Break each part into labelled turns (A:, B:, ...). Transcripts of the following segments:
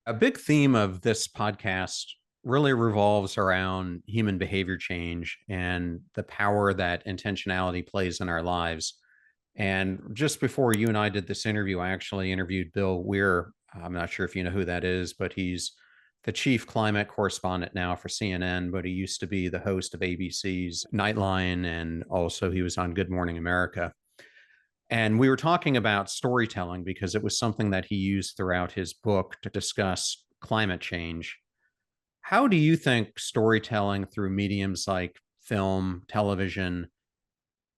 A: A big theme of this podcast really revolves around human behavior change and the power that intentionality plays in our lives. And just before you and I did this interview, I actually interviewed Bill Weir. I'm not sure if you know who that is, but he's the chief climate correspondent now for CNN, but he used to be the host of ABC's Nightline, and also he was on Good Morning America. And we were talking about storytelling because it was something that he used throughout his book to discuss climate change. How do you think storytelling through mediums like film, television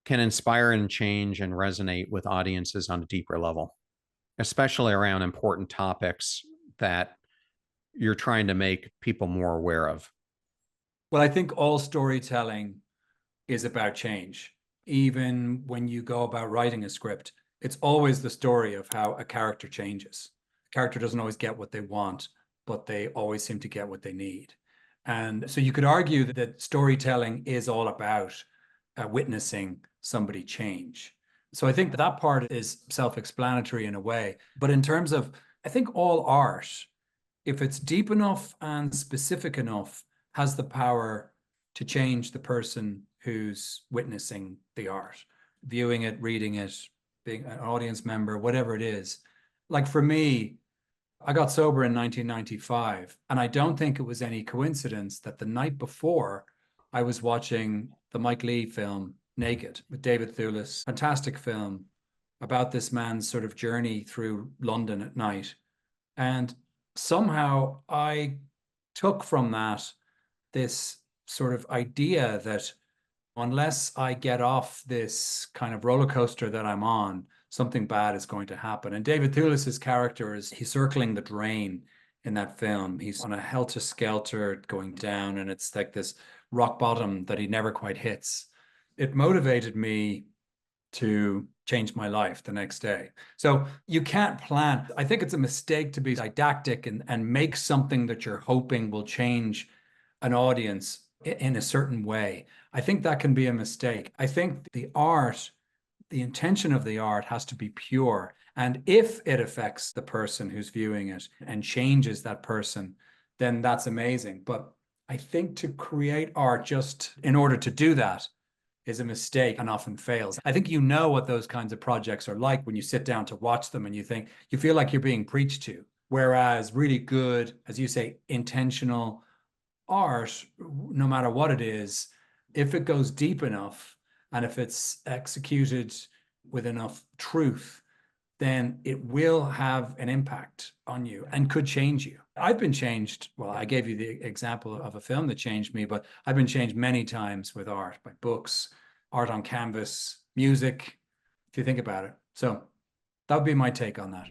A: can inspire and change and resonate with audiences on a deeper level, especially around important topics that you're trying to make people more aware of?
B: Well, I think all storytelling is about change. Even when you go about writing a script, it's always the story of how a character changes. A character doesn't always get what they want, but they always seem to get what they need. And so you could argue that storytelling is all about witnessing somebody change. So I think that part is self-explanatory in a way. But in terms of, I think all art, if it's deep enough and specific enough, has the power to change the person who's witnessing the art, viewing it, reading it, being an audience member, whatever it is. Like for me, I got sober in 1995, and I don't think it was any coincidence that the night before I was watching the Mike Leigh film Naked with David Thewlis, fantastic film about this man's sort of journey through London at night. And somehow I took from that this sort of idea that unless I get off this kind of roller coaster that I'm on, something bad is going to happen. And David Thewlis's character he's circling the drain in that film. He's on a helter-skelter going down, and it's like this rock bottom that he never quite hits. It motivated me to change my life the next day. So you can't plan. I think it's a mistake to be didactic and make something that you're hoping will change an audience in a certain way. I think that can be a mistake. I think the intention of the art has to be pure. And if it affects the person who's viewing it and changes that person, then that's amazing. But I think to create art just in order to do that is a mistake and often fails. I think you know what those kinds of projects are like when you sit down to watch them and you feel like you're being preached to. Whereas really good, as you say, intentional art, no matter what it is, if it goes deep enough and if it's executed with enough truth, then it will have an impact on you and could change you. I've been changed. Well, I gave you the example of a film that changed me, but I've been changed many times with art, by books, art on canvas, music, if you think about it. So that would be my take on that.